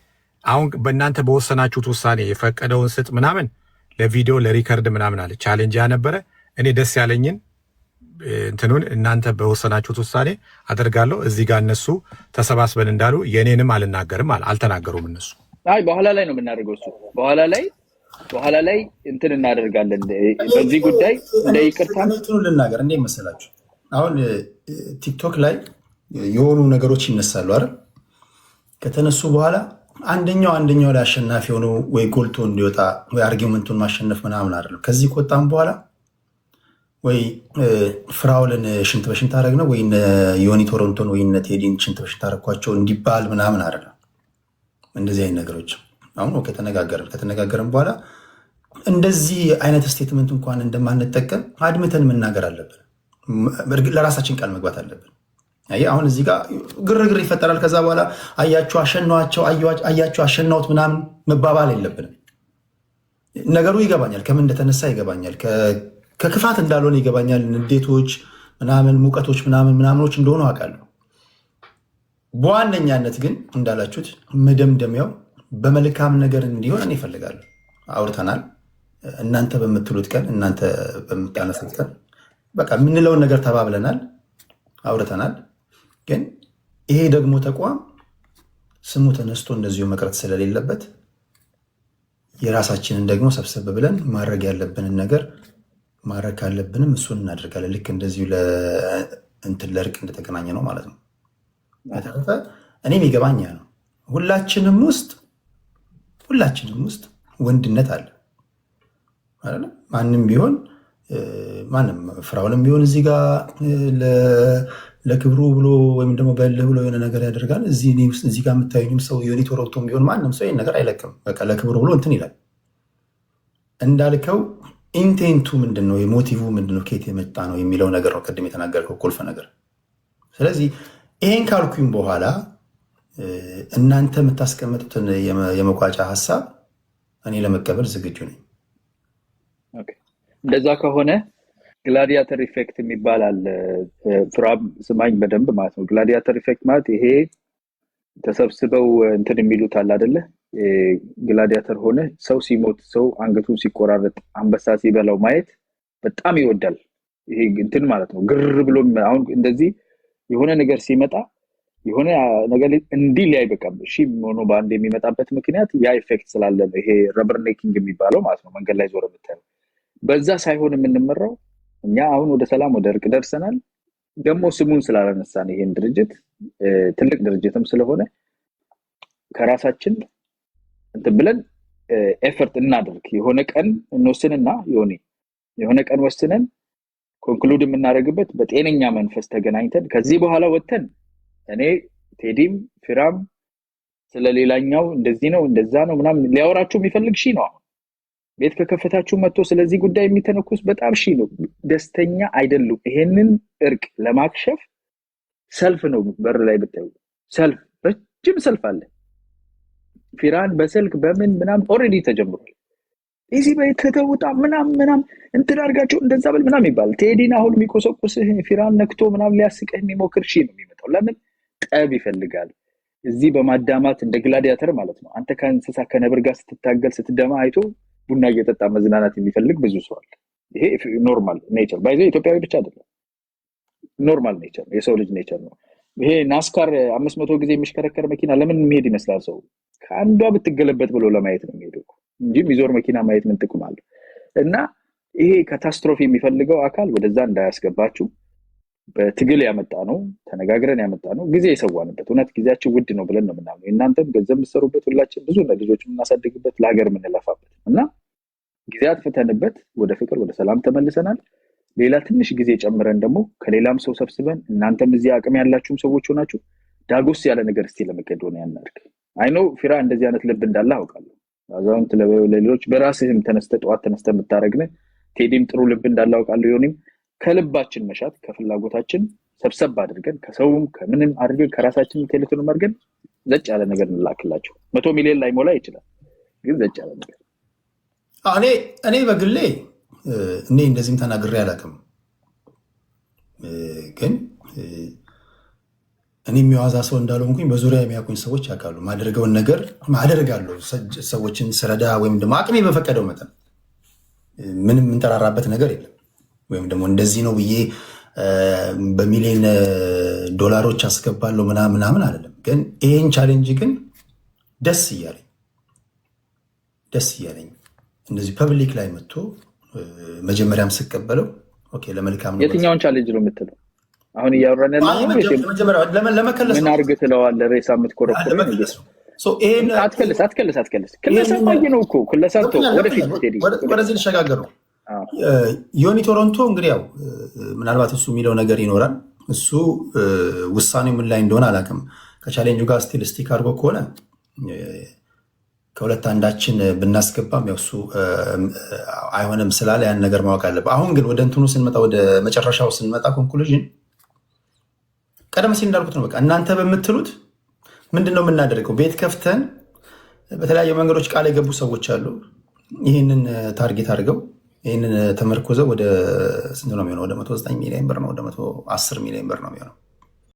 አሁን በእናንተ በወሰናችሁት ውሳኔ የፈቀደውን ስጥ ምናምን ለቪዲዮ ለሪከርድ ምናምን አለ ቻሌንጅ ያነበረ እኔ ደስ ያለኝን እንትኑን እናንተ በወሰናችሁት ውሳኔ አደርጋለሁ። እዚህ ጋር እነሱ ተሰባስበን እንዳሉ የኔንም አልናገርም አልተናገሩም እነሱ። አይ በኋላ ላይ ነው የምናደርገው እሱ በኋላ ላይ እንትን እናደርጋለን። በዚህ ጉዳይ እንደ ይቅርታ ልናገር እንዴ መሰላችሁ? አሁን ቲክቶክ ላይ የሆኑ ነገሮች ይነሳሉ አይደል? ከተነሱ በኋላ አንደኛው ላይ አሸናፊ ሆኖ ወይ ጎልቶ እንዲወጣ ወይ አርጊውመንቱን ማሸነፍ ምናምን አይደለም። ከዚህ ከወጣም በኋላ ወይ ፍራውልን ሽንት በሽንት አደረግ ነው ወይ ዮኒ ቶሮንቶን ወይ ቴዲን ሽንት በሽንት አደረግኳቸው እንዲባል ምናምን አይደለም። እንደዚህ አይነት ነገሮች አሁን ከተነጋገርን በኋላ እንደዚህ አይነት ስቴትመንት እንኳን እንደማንጠቀም አድምተን መናገር አለብን። ለራሳችን ቃል መግባት አለብን። አሁን እዚህ ጋር ግርግር ይፈጠራል። ከዛ በኋላ አያችሁ አሸናዋቸው፣ አያችሁ አሸናውት ምናምን መባባል የለብንም። ነገሩ ይገባኛል፣ ከምን እንደተነሳ ይገባኛል፣ ከክፋት እንዳልሆነ ይገባኛል። ንዴቶች ምናምን ሙቀቶች ምናምኖች እንደሆኑ አውቃለሁ። በዋነኛነት ግን እንዳላችሁት መደምደሚያው በመልካም ነገር እንዲሆን እኔ እፈልጋለሁ። አውርተናል። እናንተ በምትሉት ቀን፣ እናንተ በምታነሱት ቀን በቃ የምንለውን ነገር ተባብለናል፣ አውርተናል። ግን ይሄ ደግሞ ተቋም ስሙ ተነስቶ እንደዚሁ መቅረት ስለሌለበት የራሳችንን ደግሞ ሰብሰብ ብለን ማድረግ ያለብንን ነገር ማድረግ ካለብንም እሱን እናደርጋለን። ልክ እንደዚሁ ለእርቅ እንደተገናኘ ነው ማለት ነው። በተረፈ እኔም ይገባኛ ነው። ሁላችንም ውስጥ ወንድነት አለ። ማንም ቢሆን ማንም ፍራውንም ቢሆን እዚህ ጋር ለክብሩ ብሎ ወይም ደግሞ በልህ ብሎ የሆነ ነገር ያደርጋል። እዚህ ጋር የምታዩኝም ሰው ዮኒ ቶሮንቶም ቢሆን ማንም ሰው ይህን ነገር አይለቅም። በቃ ለክብሩ ብሎ እንትን ይላል። እንዳልከው ኢንቴንቱ ምንድን ነው? የሞቲቭ ምንድን ነው? ከየት የመጣ ነው የሚለው ነገር ነው ቅድም የተናገርከው ቁልፍ ነገር። ስለዚህ ይሄን ካልኩኝ በኋላ እናንተ የምታስቀምጡትን የመቋጫ ሀሳብ እኔ ለመቀበል ዝግጁ ነኝ። እንደዛ ከሆነ ግላዲያተር ኢፌክት የሚባል አለ። ፍራም ስማኝ በደንብ ማለት ነው። ግላዲያተር ኢፌክት ማለት ይሄ ተሰብስበው እንትን የሚሉት አለ አይደለ? ግላዲያተር ሆነ ሰው ሲሞት፣ ሰው አንገቱን ሲቆራረጥ፣ አንበሳ ሲበላው ማየት በጣም ይወዳል። ይሄ እንትን ማለት ነው። ግር ብሎ አሁን እንደዚህ የሆነ ነገር ሲመጣ የሆነ ነገር እንዲህ ላይ በቃ እሺ ሆኖ በአንድ የሚመጣበት ምክንያት ያ ኢፌክት ስላለ ነው። ይሄ ረበር ኔኪንግ የሚባለው ማለት ነው። መንገድ ላይ ዞር የምታየው በዛ ሳይሆን የምንመራው እኛ አሁን ወደ ሰላም ወደ እርቅ ደርሰናል። ደግሞ ስሙን ስላላነሳን ይሄን ድርጅት ትልቅ ድርጅትም ስለሆነ ከራሳችን እንትን ብለን ኤፈርት እናድርግ። የሆነ ቀን እንወስንና የሆነ ቀን ወስነን ኮንክሉድ የምናደርግበት በጤነኛ መንፈስ ተገናኝተን ከዚህ በኋላ ወጥተን እኔ ቴዲም ፊራም ስለሌላኛው እንደዚህ ነው እንደዛ ነው ምናምን ሊያወራችሁ የሚፈልግ ሺ ነው። ቤት ከከፈታችሁ መጥቶ ስለዚህ ጉዳይ የሚተነኩስ በጣም ሺ ነው። ደስተኛ አይደሉም። ይሄንን እርቅ ለማክሸፍ ሰልፍ ነው። በር ላይ ብታዩ ሰልፍ፣ ረጅም ሰልፍ አለ። ፊራን በስልክ በምን ምናምን ኦልሬዲ ተጀምሯል። እዚህ በተተውጣ ምናምን እንትን አድርጋችሁ እንደዛ በል ምናምን ይባል። ቴዲን አሁን የሚቆሰቁስህ ፊራን ነክቶ ምናምን ሊያስቅህ የሚሞክር ሺ ነው የሚመጣው። ለምን ጠብ ይፈልጋል። እዚህ በማዳማት እንደ ግላዲያተር ማለት ነው። አንተ ከእንስሳ ከነብር ጋር ስትታገል ስትደማ አይቶ ቡና እየጠጣ መዝናናት የሚፈልግ ብዙ ሰው አለ። ይሄ ኖርማል ኔቸር ባይዘ ኢትዮጵያዊ ብቻ አይደለም፣ ኖርማል ኔቸር የሰው ልጅ ኔቸር ነው። ይሄ ናስካር 500 ጊዜ የሚሽከረከር መኪና ለምን የሚሄድ ይመስላል? ሰው ከአንዷ ብትገለበት ብሎ ለማየት ነው የሚሄደው እንጂ የሚዞር መኪና ማየት ምን ጥቅም አለው? እና ይሄ ካታስትሮፊ የሚፈልገው አካል ወደዛ እንዳያስገባችሁ በትግል ያመጣ ነው፣ ተነጋግረን ያመጣ ነው፣ ጊዜ የሰዋንበት። እውነት ጊዜያችን ውድ ነው ብለን ነው የምናምነው። እናንተም ገንዘብ የምትሰሩበት፣ ሁላችን ብዙ ልጆች የምናሳድግበት፣ ለሀገር የምንለፋበት እና ጊዜ አጥፍተንበት ወደ ፍቅር ወደ ሰላም ተመልሰናል። ሌላ ትንሽ ጊዜ ጨምረን ደግሞ ከሌላም ሰው ሰብስበን እናንተም እዚህ አቅም ያላችሁም ሰዎች ሆናችሁ ዳጎስ ያለ ነገር እስቲ ለመቀዶን ያናርክ። አይኖ ፊራ እንደዚህ አይነት ልብ እንዳለ አውቃለሁ። አዛውንት ለሌሎች በራስህም ጠዋት ተነስተ የምታረግነ ቴዲም ጥሩ ልብ እንዳለ አውቃለሁ። ይሁንም ከልባችን መሻት ከፍላጎታችን ሰብሰብ አድርገን ከሰውም ከምንም አድርገን ከራሳችን ቴሌቶን ማርገን ዘጭ ያለ ነገር እንላክላችሁ። 100 ሚሊዮን ላይ ሞላ ይችላል፣ ግን ዘጭ ያለ ነገር እኔ በግሌ እኔ እንደዚህም ተናግሬ አላውቅም። ግን እኔ የሚዋዛ ሰው እንዳልሆንኩኝ በዙሪያ የሚያውቁኝ ሰዎች ያውቃሉ። ማደርገውን ነገር አደርጋለሁ። ሰዎችን ስረዳ ወይም ደግሞ አቅሜ በፈቀደው መጠን ምንም የምንጠራራበት ነገር የለም። ወይም ደግሞ እንደዚህ ነው ብዬ በሚሊዮን ዶላሮች አስገባለሁ ምናምን አይደለም። ግን ይሄን ቻሌንጅ ግን ደስ እያለኝ እንደዚህ ፐብሊክ ላይ መጥቶ መጀመሪያም ስቀበለው ለመልካም ነው። የትኛውን ቻሌንጅ ነው የምትለው? አሁን እያወራን ያለነው ለመከለስ ምን አድርግ ትለዋለህ? ሬሳ የምትኮረኮር አትከልስ። ክለሳ ነው እኮ ክለሳ ወደፊት ወደዚህ ልሸጋገር ነው። ዮኒ ቶሮንቶ እንግዲህ ያው ምናልባት እሱ የሚለው ነገር ይኖራል። እሱ ውሳኔው ምን ላይ እንደሆነ አላውቅም። ከቻሌንጁ ጋር ስቲል ስቲክ አድርጎ ከሆነ ከሁለት አንዳችን ብናስገባም ያው እሱ አይሆንም ስላለ ያን ነገር ማወቅ አለብህ። አሁን ግን ወደ እንትኑ ስንመጣ፣ ወደ መጨረሻው ስንመጣ ኮንክሉዥን ቀደም ሲል እንዳልኩት ነው። በቃ እናንተ በምትሉት ምንድን ነው የምናደርገው? ቤት ከፍተን በተለያዩ መንገዶች ቃል የገቡ ሰዎች አሉ። ይህንን ታርጌት አድርገው ይህንን ተመርኮዘው ወደ ስንት ነው የሚሆነው? ወደ 109 ሚሊዮን ብር ነው፣ ወደ 110 ሚሊዮን ብር ነው የሚሆነው።